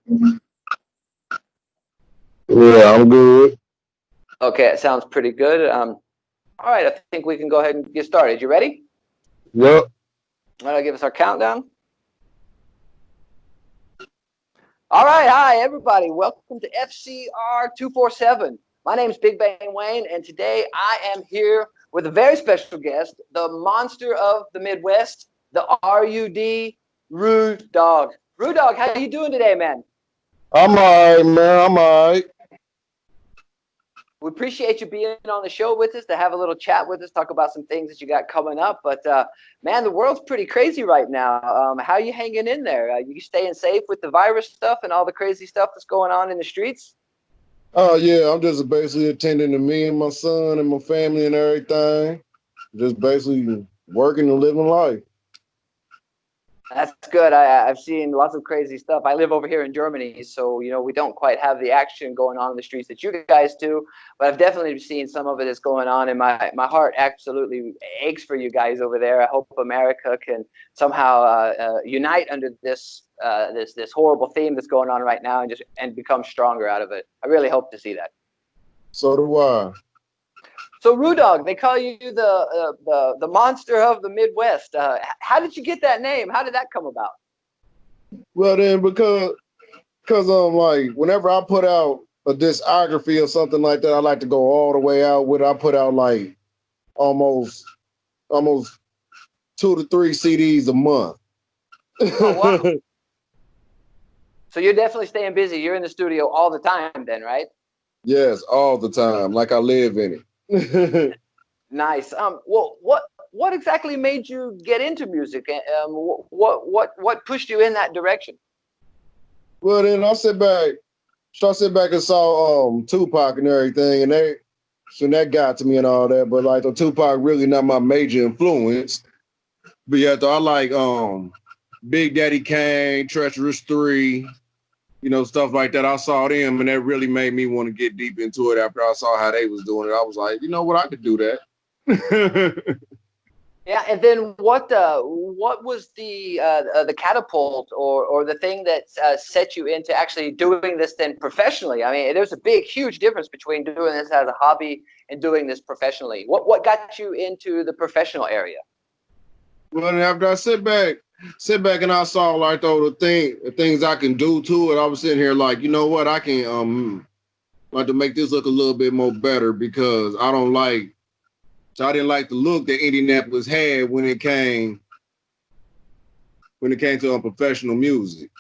Yeah, I'm good. Okay, it sounds pretty good. All right, I think we can go ahead and get started. You ready? Yep. Want to give us our countdown? All right, hi everybody. Welcome to FCR247. My name is Big Bang Wayne, and today I am here with a very special guest, the monster of the Midwest, the RUD Ru-Dawg. Ru-Dawg, how you doing today, man? I'm alright, man. I'm alright. We appreciate you being on the show with us to have a little chat with us, talk about some things that you got coming up. But man, the world's pretty crazy right now. How are you hanging in there? You staying safe with the virus stuff and all the crazy stuff that's going on in the streets? Oh yeah, I'm just basically attending to me and my son and my family and everything. Just basically working and living life. That's good. I've seen lots of crazy stuff. I live over here in Germany, so we don't quite have the action going on in the streets that you guys do. But I've definitely seen some of it that's going on, and my heart absolutely aches for you guys over there. I hope America can somehow unite under this horrible theme that's going on right now, and become stronger out of it. I really hope to see that. So do I. So Ru-Dawg, they call you the monster of the Midwest. How did you get that name? How did that come about? Well then, because like whenever I put out a discography or something like that, I like to go all the way out with it. I put out like almost almost 2 to 3 CDs a month. Oh wow! So you're definitely staying busy. You're in the studio all the time, then, right? Yes, all the time, like I live in it. Nice. Well, what exactly made you get into music? What pushed you in that direction? Well, then I sit back and saw Tupac and everything, and that got to me and all that. But like the Tupac really not my major influence. But yeah, though I like Big Daddy Kane, Treacherous 3, stuff like that. I saw them, and that really made me want to get deep into it. After I saw how they was doing it, I was like, you know what, I could do that. Yeah, and then what was the catapult or the thing that set you into actually doing this then professionally? I mean, there's a big, huge difference between doing this as a hobby and doing this professionally. What got you into the professional area? Well, and after I sit back and I saw like the things I can do to it, I was sitting here like, you know what, I can like to make this look a little bit more better because I didn't like the look that Indianapolis had when it came to professional music.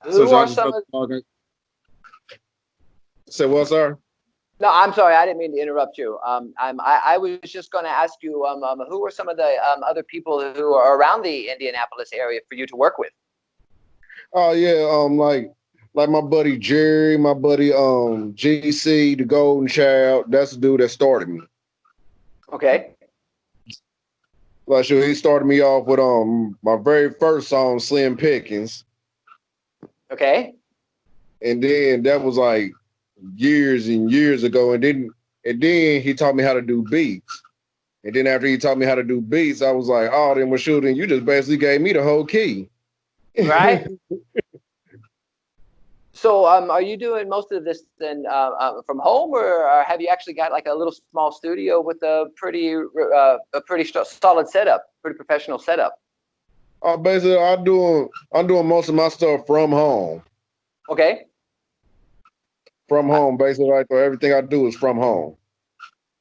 So Who I are just some started of talking. Say what, sir? No, I'm sorry, I didn't mean to interrupt you. I was just going to ask you, who are some of the other people who are around the Indianapolis area for you to work with? Oh yeah, like my buddy Jerry, my buddy GC, the Golden Child. That's the dude that started me. Okay. Like sure, he started me off with my very first song, Slim Pickens, Okay. and then that was like years and years ago, and then he taught me how to do beats. And then after he taught me how to do beats, I was like, oh, then well, shooting, you just basically gave me the whole key. Right. So, are you doing most of this then from home, or have you actually got like a little small studio with a pretty solid setup, pretty professional setup? Basically, I'm doing most of my stuff from home. Okay. From home, basically, like everything I do is from home.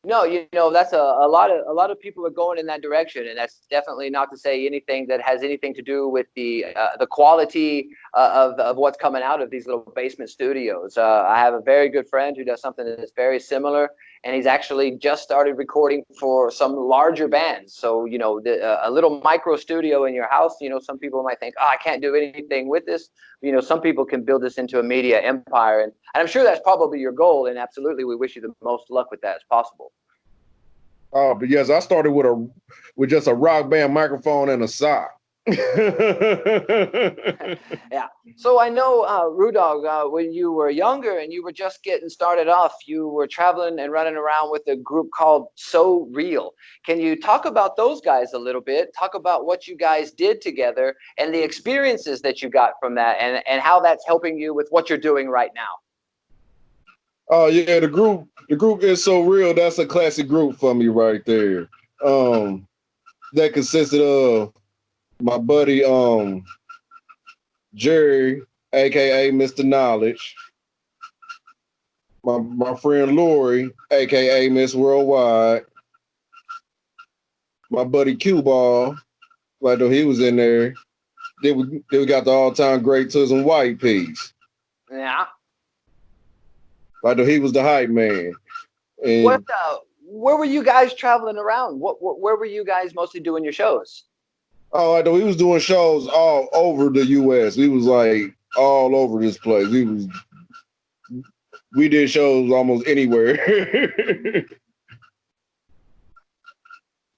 No, that's a lot of people are going in that direction, and that's definitely not to say anything that has anything to do with the quality of what's coming out of these little basement studios. I have a very good friend who does something that's very similar, and he's actually just started recording for some larger bands. So a little micro studio in your house. Some people might think, oh, I can't do anything with this. Some people can build this into a media empire, and I'm sure that's probably your goal. And absolutely, we wish you the most luck with that as possible. But yes, I started with just a rock band microphone and a sock. Yeah. So I know, Ru-Dawg, when you were younger and you were just getting started off, you were traveling and running around with a group called So Real. Can you talk about those guys a little bit? Talk about what you guys did together and the experiences that you got from that, and how that's helping you with what you're doing right now. Oh yeah, the group is so real. That's a classic group for me right there. Um, that consisted of my buddy Jerry, aka Mr. Knowledge, my friend Lori, aka Miss Worldwide, my buddy Q Ball, like though he was in there. Then we got the all-time great Tuzzin White piece. Yeah. Like though he was the hype man. What? And Where were you guys traveling around? Where were you guys mostly doing your shows? oh, like though he was doing shows all over the US. We was like all over this place. We did shows almost anywhere.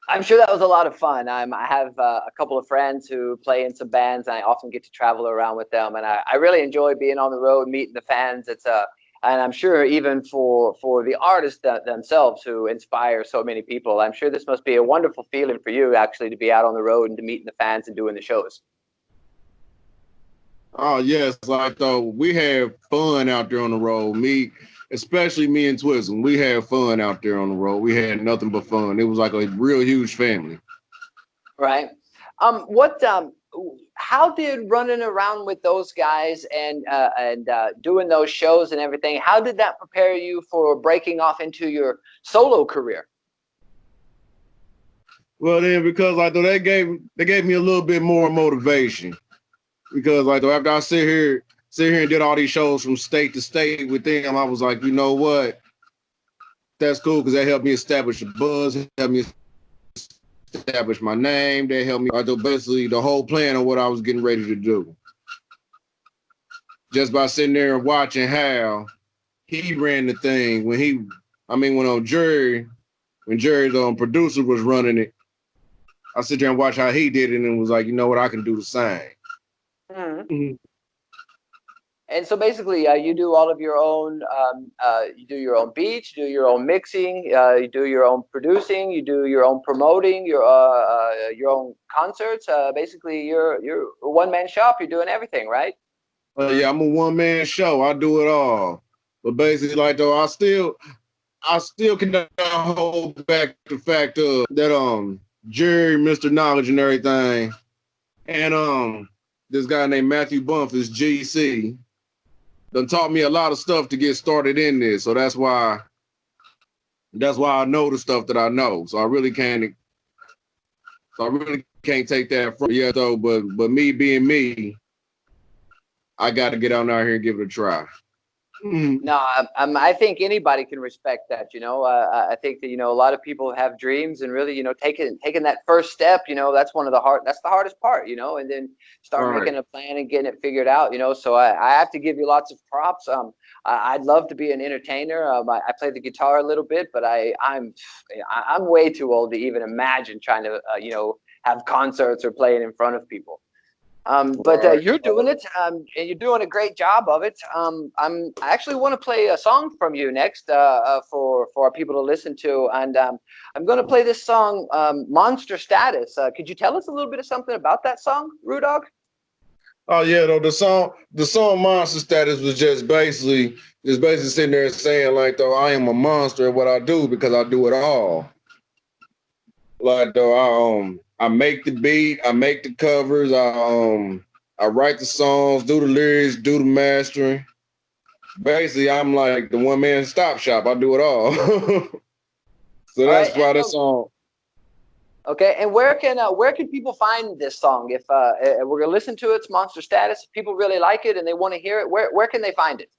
I'm sure that was a lot of fun. I have a couple of friends who play in some bands, and I often get to travel around with them. And I really enjoy being on the road, meeting the fans. And I'm sure even for the artists themselves who inspire so many people, I'm sure this must be a wonderful feeling for you actually to be out on the road and to meeting the fans and doing the shows. Oh yes, like though we have fun out there on the road. Especially me and Twism, we had fun out there on the road. We had nothing but fun. It was like a real huge family. Right. What? How did running around with those guys and doing those shows and everything? How did that prepare you for breaking off into your solo career? Well then, because like though they gave me a little bit more motivation. Because like though after I sit here and did all these shows from state to state with them, I was like, you know what? That's cool because that helped me establish a buzz, helped me establish my name. They helped me basically the whole plan of what I was getting ready to do. Just by sitting there and watching how he ran the thing when Jerry's producer was running it, I sit there and watch how he did it and was like, you know what, I can do the same. Mm-hmm. And so basically, you do all of your own. You do your own beats, you do your own mixing, you do your own producing, you do your own promoting, your own concerts. Basically, you're a one-man shop. You're doing everything, right? Yeah, I'm a one-man show. I do it all. But basically, like though, I still cannot hold back the fact of that Jerry, Mr. Knowledge, and everything, and this guy named Matthew Bumpus, GC. Done taught me a lot of stuff to get started in this. So that's why I know the stuff that I know. So I really can't take that from you though. But me being me, I got to get out here and give it a try. No, I think anybody can respect that. I think that a lot of people have dreams, and really, taking that first step, that's that's the hardest part, and then start making a plan and getting it figured out. So I have to give you lots of props. I'd love to be an entertainer. I play the guitar a little bit, but I'm way too old to even imagine trying to have concerts or playing in front of people. But you're doing it, and you're doing a great job of it. I actually want to play a song from you next for our people to listen to, and I'm going to play this song, "Monster Status." Could you tell us a little bit of something about that song, Ru-Dawg? Oh yeah, though the song "Monster Status" was just basically sitting there saying like, though I am a monster at what I do because I do it all. Like though I make the beat, I make the covers, I write the songs, do the lyrics, do the mastering. Basically, I'm like the one man stop shop. I do it all. So that's why that song. Okay, and where can people find this song? If we're gonna listen to it, it's Monster Status. If people really like it and they want to hear it, where can they find it?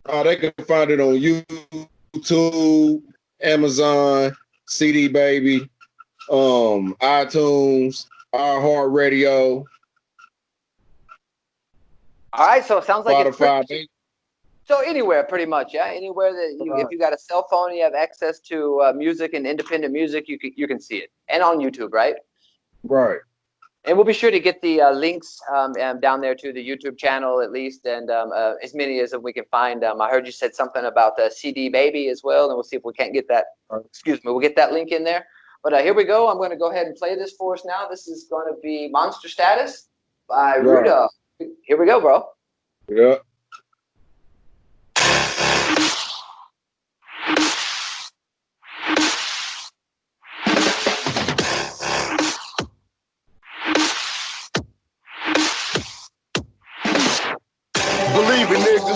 They can find it on YouTube, Amazon, CD Baby, iTunes, iHeartRadio. All right, so it sounds like Spotify. So anywhere, pretty much, yeah. Anywhere that if you got a cell phone, and you have access to music and independent music, you can see it, and on YouTube, right? Right. And we'll be sure to get the links down there to the YouTube channel at least, and as many as we can find. I heard you said something about the CD Baby as well, and we'll see if we can't get that. Excuse me, we'll get that link in there. But here we go. I'm going to go ahead and play this for us now. This is going to be Monster Status by Ru-Dawg. Here we go, bro. Yeah. Believe it, nigga.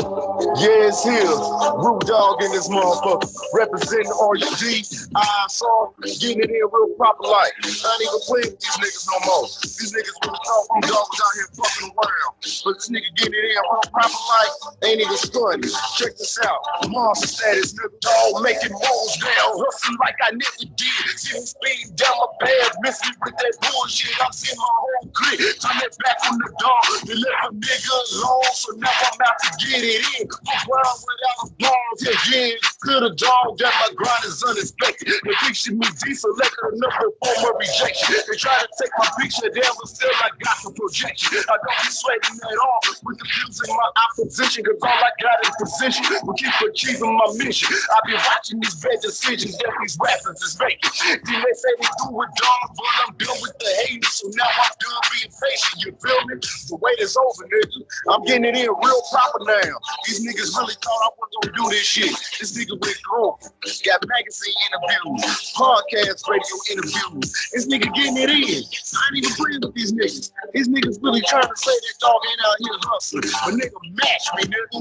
Yeah, it's here. Ru-Dawg in this motherfucker. Representing RUD. I saw getting it in real proper light. I ain't even playing with these niggas no more. These niggas really thought Ru-Dawg was out here fucking around. But this nigga getting it in real proper light ain't even stunning. Check this out. Monster Status, nigga. Dog making moves down. Hustling like I never did. Sitting speed down my path. Missing with that bullshit. I'm seeing my whole clique. Turn it back on the dog. They left a nigga alone. So now I'm out to get it in. I'm wild without a balls again. Good a dog that my grind is unexpected. They picture me deselected enough to form a rejection. They try to take my picture down, but still I got the projection. I don't be sweating at all with confusing my opposition, cause all I got is position. We keep achieving my mission. I be watching these bad decisions that these rappers is making. Then they say they do it, dog, but I'm done with the hating, so now I'm done being patient. You feel me? The wait is over, nigga. I'm getting it in real proper now. These niggas really thought I wasn't gonna do this shit. This nigga went global. Got magazine interviews, podcast radio interviews. This nigga getting it in. I ain't even playing with these niggas. These niggas really trying to say that dog ain't out here hustling. But nigga match me, nigga.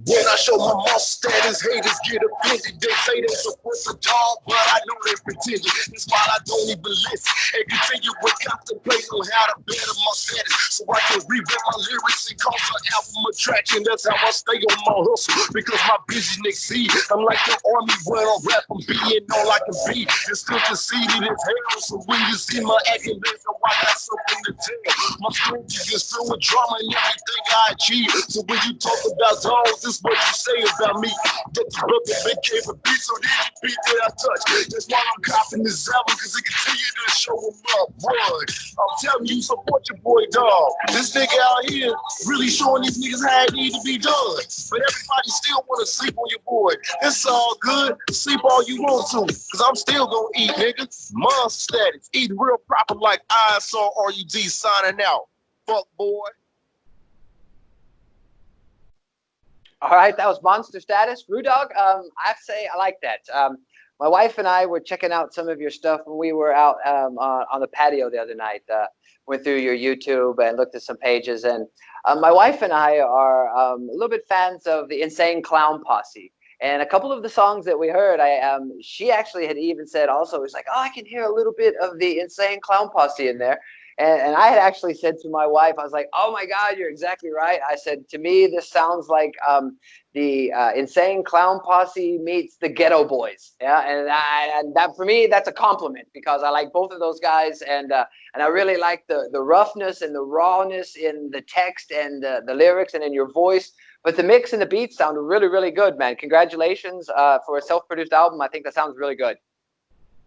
When I show my monster status, haters get offended. They say they support the dog, but I know they pretending. That's why I don't even listen and continue with contemplating on how to better my status, so I can rewrite my lyrics and cause an album attraction. That's how I stay on my hustle, because my business exceed. I'm like the army when I rap, I'm being all I can be. And still conceited as hell. So when you see my acting, there's no I got something to tell. My scriptures is filled with drama and everything I achieve. So when you talk about dogs, this what you say about me. That the brother been came for beat, so these beat that I touch. That's why I'm copping this album, because it continue to show them up. Boy, I'm telling you, support your boy Dog. This nigga out here really showing these niggas how it need to be done. But everybody still want to sleep on your boy. It's all good. Sleep all you want to, because I'm still gonna eat, nigga. Monster Status. Eating real proper like I saw RUD signing out. Fuck, boy. All right, that was Monster Status. Ru-Dawg, I have to say I like that. My wife and I were checking out some of your stuff when we were out on the patio the other night. Went through your YouTube and looked at some pages. And my wife and I are a little bit fans of the Insane Clown Posse. And a couple of the songs that we heard, she actually had even said also, it was like, oh, I can hear a little bit of the Insane Clown Posse in there. And I had actually said to my wife, I was like, oh my God, you're exactly right. I said, to me, this sounds like the Insane Clown Posse meets the Ghetto Boys. Yeah, and that for me, that's a compliment, because I like both of those guys, and I really like the roughness and the rawness in the text and the lyrics and in your voice. But the mix and the beats sound really, really good, man. Congratulations for a self-produced album. I think that sounds really good.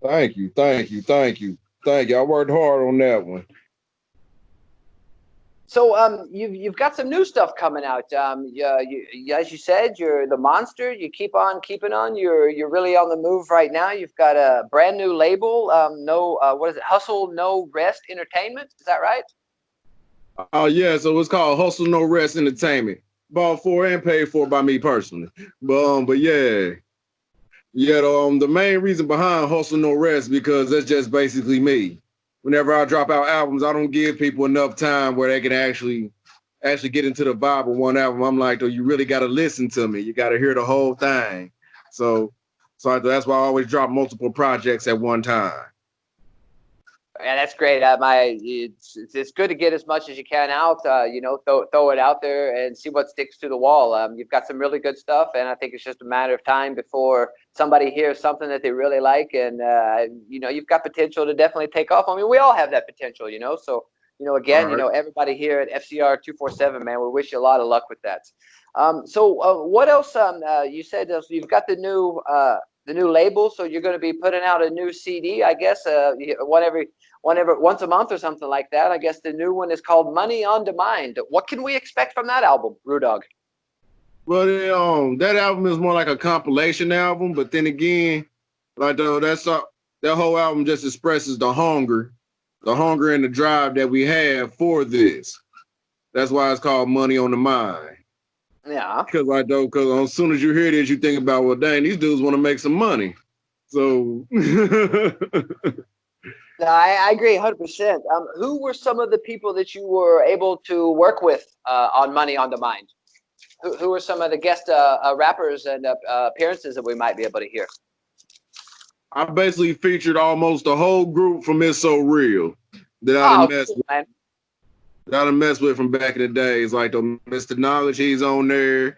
Thank you, thank you, thank you. Thank you. I worked hard on that one. So you've got some new stuff coming out. As you said, you're the monster. You keep on keeping on. You're really on the move right now. You've got a brand new label. What is it? Hustle No Rest Entertainment. Is that right? Oh yeah. So it's called Hustle No Rest Entertainment. Bought for and paid for by me personally. But yeah. Yeah, the main reason behind Hustle No Rest, because that's just basically me. Whenever I drop out albums, I don't give people enough time where they can actually get into the vibe of one album. I'm like, oh, you really got to listen to me. You got to hear the whole thing. So that's why I always drop multiple projects at one time. Yeah, that's great. It's good to get as much as you can out. Throw it out there and see what sticks to the wall. You've got some really good stuff, and I think it's just a matter of time before somebody hears something that they really like, and you've got potential to definitely take off. I mean, we all have that potential, So again, right. Everybody here at Fcr247, man, we wish you a lot of luck with that. So what else? You said you've got the new the new label. So you're going to be putting out a new CD, I guess, once a month or something like that. I guess the new one is called Money on Demand. What can we expect from that album, Ru-Dawg? Well, that album is more like a compilation album, but then again, like that whole album just expresses the hunger and the drive that we have for this. That's why it's called Money on the Mind. Yeah. Because as soon as you hear this, you think about, well, dang, these dudes want to make some money. So. No, I agree 100%. Who were some of the people that you were able to work with on Money on the Mind? Who are some of the guest rappers and appearances that we might be able to hear? I basically featured almost the whole group from It's So Real that I done messed with from back in the days, like the Mr. Knowledge, he's on there.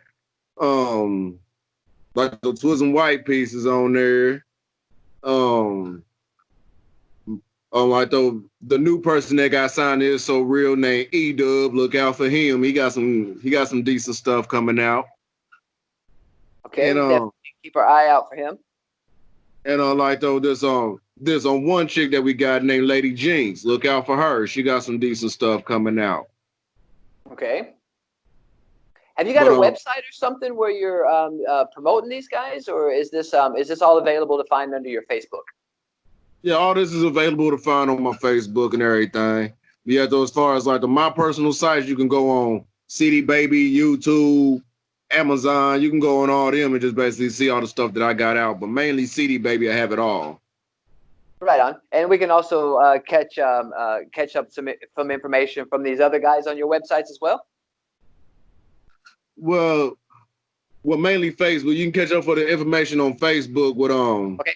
Like the Twism White pieces on there. Like the new person that got signed is So Real named E-Dub. Look out for him. He got some decent stuff coming out. Okay, and, definitely keep our eye out for him. And there's one chick that we got named Lady Jinx. Look out for her. She got some decent stuff coming out. Okay. Have you got a website or something where you're promoting these guys, or is this all available to find under your Facebook? Yeah, all this is available to find on my Facebook and everything. Yeah, so as far as like my personal sites, you can go on CD Baby, YouTube, Amazon. You can go on all them and just basically see all the stuff that I got out. But mainly CD Baby, I have it all. Right on. And we can also catch up some information from these other guys on your websites as well. Well, mainly Facebook. You can catch up for the information on Facebook with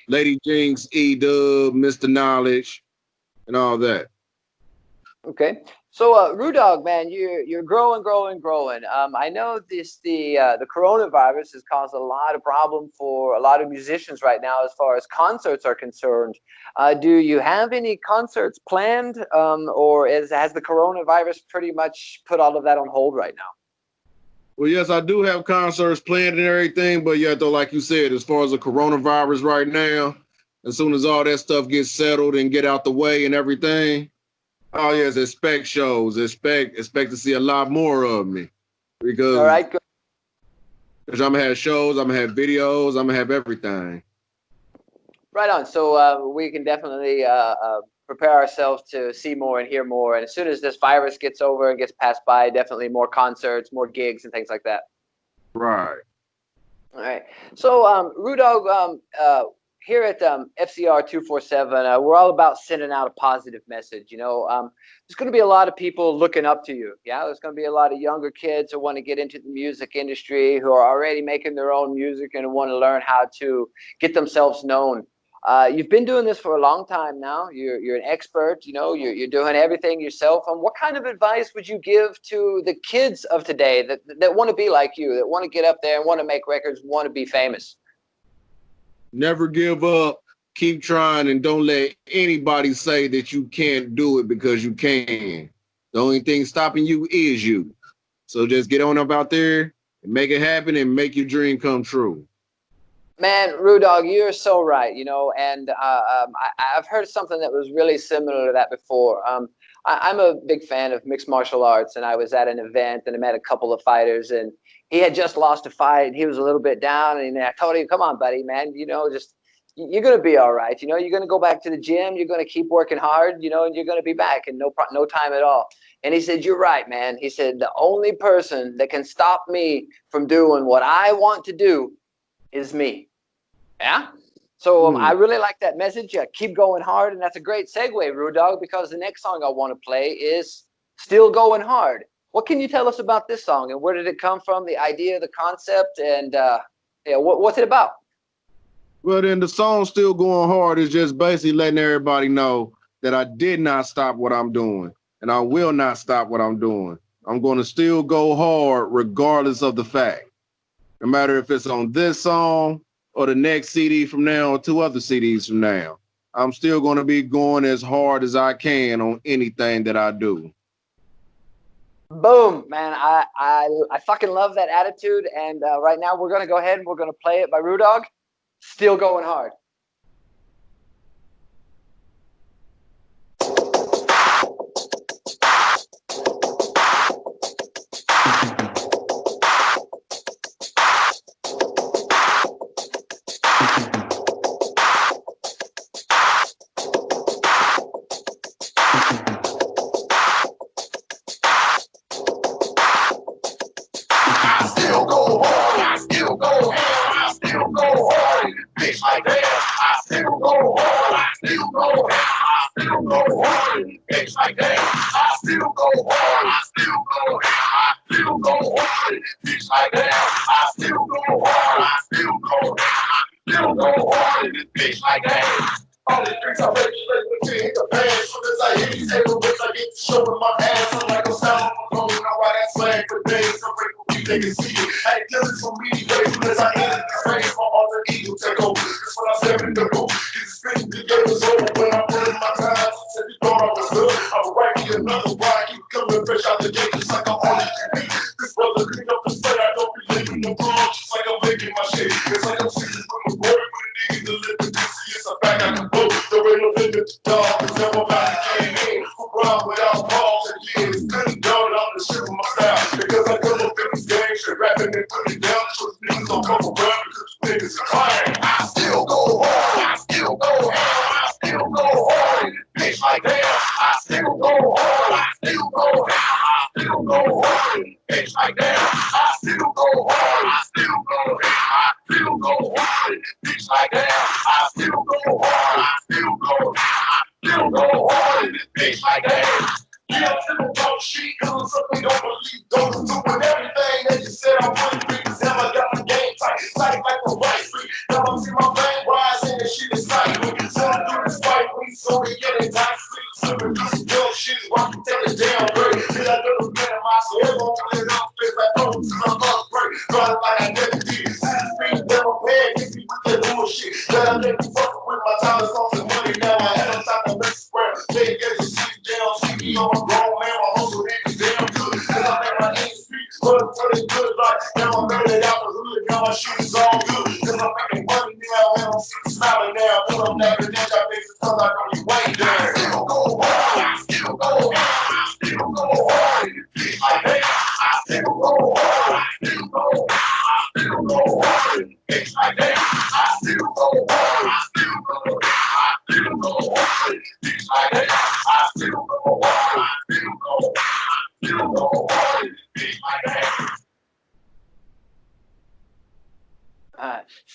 Lady Jinx, E-Dub, Mr. Knowledge, and all that. Okay. So Ru-Dawg, man, you're growing. I know the coronavirus has caused a lot of problem for a lot of musicians right now as far as concerts are concerned. Do you have any concerts planned, or has the coronavirus pretty much put all of that on hold right now? Well, yes, I do have concerts planned and everything, but yeah, though, like you said, as far as the coronavirus right now, as soon as all that stuff gets settled and get out the way and everything, oh yes, expect shows, expect to see a lot more of me, because all right, good. Because I'm gonna have shows, I'm gonna have videos, I'm gonna have everything. Right on. So we can definitely prepare ourselves to see more and hear more. And as soon as this virus gets over and gets passed by, definitely more concerts, more gigs, and things like that. Right. All right. So Ru-Dawg, here at Fcr247, we're all about sending out a positive message. There's going to be a lot of people looking up to you. Yeah, there's going to be a lot of younger kids who want to get into the music industry, who are already making their own music and want to learn how to get themselves known. You've been doing this for a long time now. You're an expert. You're doing everything yourself. What kind of advice would you give to the kids of today that want to be like you, that want to get up there and want to make records, want to be famous? Never give up. Keep trying, and don't let anybody say that you can't do it, because you can. The only thing stopping you is you. So just get on up out there and make it happen and make your dream come true. Man, Ru-Dawg, you're so right, and I've heard something that was really similar to that before. I'm a big fan of mixed martial arts, and I was at an event and I met a couple of fighters, and he had just lost a fight and he was a little bit down, and I told him, come on, buddy, man, just you're going to be all right. You're going to go back to the gym, you're going to keep working hard, and you're going to be back in no time at all. And he said, you're right, man. He said, the only person that can stop me from doing what I want to do is me. Yeah. So I really like that message. Keep going hard. And that's a great segue, Ru-Dawg, because the next song I want to play is Still Going Hard. What can you tell us about this song, and where did it come from? The idea, the concept, and what's it about? Well, then the song Still Going Hard is just basically letting everybody know that I did not stop what I'm doing, and I will not stop what I'm doing. I'm going to still go hard regardless of the fact. No matter if it's on this song or the next CD from now or 2 other CDs from now, I'm still going to be going as hard as I can on anything that I do. Boom, man. I fucking love that attitude. And right now we're going to go ahead and we're going to play it by Ru-Dawg. Still Going Hard.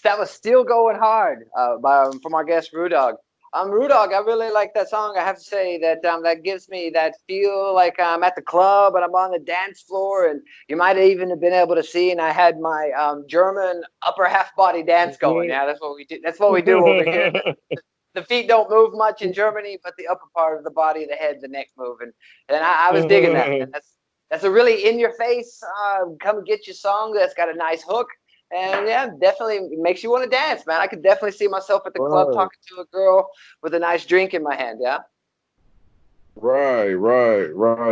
That was Still Going Hard from our guest Ru-Dawg. Ru-Dawg, I really like that song. I have to say that that gives me that feel like I'm at the club and I'm on the dance floor, and you might even have been able to see. And I had my German upper half body dance going. Yeah, that's what we do. That's what we do over here. The feet don't move much in Germany, but the upper part of the body, the head, the neck moving. And I was digging that. And that's a really in your face, come get you song that's got a nice hook. And yeah, definitely makes you want to dance, man. I could definitely see myself at the club talking to a girl with a nice drink in my hand. Yeah. Right.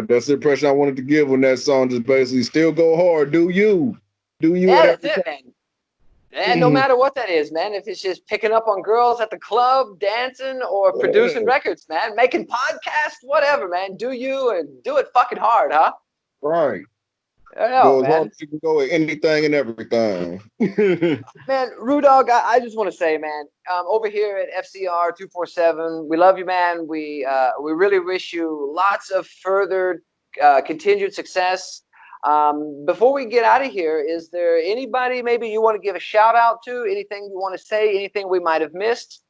That's the impression I wanted to give on that song. Just basically, still go hard. Do you? Yeah, that's it, man. And no matter what that is, man, if it's just picking up on girls at the club, dancing, or producing records, man, making podcasts, whatever, man, do you and do it fucking hard, huh? Right. I know, man. You can go with anything and everything. Man, Ru-Dawg, I just want to say, man, over here at Fcr247, we love you, man. We really wish you lots of further continued success. Before we get out of here, is there anybody maybe you want to give a shout out to? Anything you want to say? Anything we might have missed?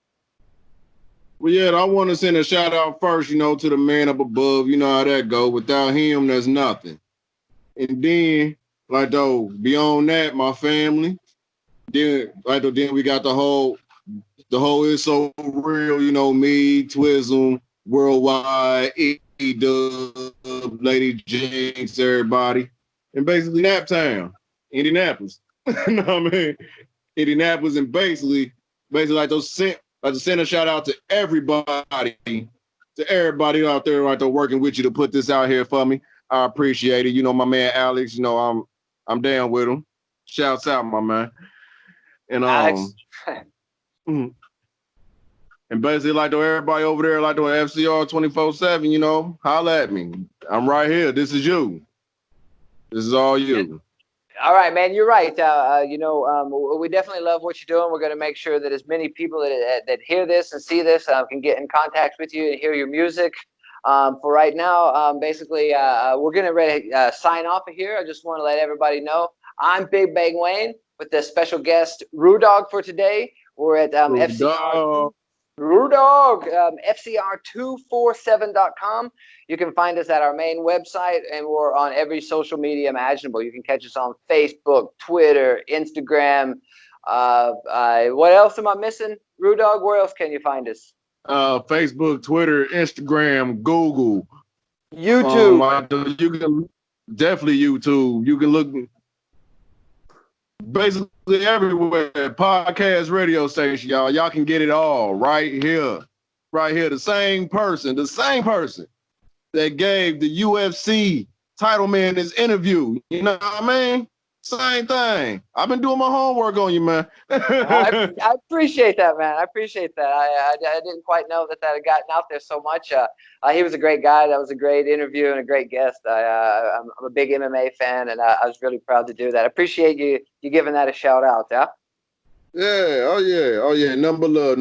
Well, yeah, I want to send a shout out first, to the man up above. You know how that go. Without him, there's nothing. And then, beyond that, my family. Then we got the whole It's So Real, me, Twism, Worldwide, E-Dub, Lady Jinx, everybody. And basically Naptown, Indianapolis. You know what I mean? Indianapolis, and basically to send a shout out to everybody out there working with you to put this out here for me. I appreciate it. My man Alex, I'm down with him. Shouts out, my man. And Alex, Mhm. And basically, like to everybody over there, like to FCR 24/7, you know, holla at me. I'm right here. This is you. This is all you. All right, man, you're right. We definitely love what you're doing. We're going to make sure that as many people that hear this and see this can get in contact with you and hear your music. For right now, basically, we're going to sign off of here. I just want to let everybody know I'm Big Bang Wayne with the special guest Ru-Dawg for today. We're at FCR. Ru-Dawg, Fcr247.com. You can find us at our main website, and we're on every social media imaginable. You can catch us on Facebook, Twitter, Instagram. What else am I missing? Ru-Dawg, where else can you find us? Facebook, Twitter, Instagram, Google, YouTube. You can definitely YouTube. You can look basically everywhere. Podcast, radio station, y'all. Y'all can get it all right here. Right here. The same person that gave the UFC title man this interview. You know what I mean? Same thing. I've been doing my homework on you, man. I appreciate that, man. I appreciate that. I didn't quite know that had gotten out there so much. He was a great guy. That was a great interview and a great guest. I'm a big MMA fan, and I was really proud to do that. I appreciate you giving that a shout out. Yeah. Yeah. Oh yeah. Number love,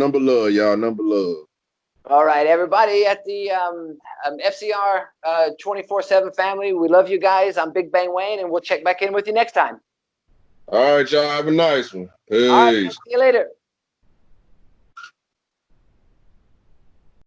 y'all. Number love. All right, everybody at the FCR 24/7 family, we love you guys. I'm Big Bang Wayne, and we'll check back in with you next time. All right, y'all. Have a nice one. Peace. All right, see you later.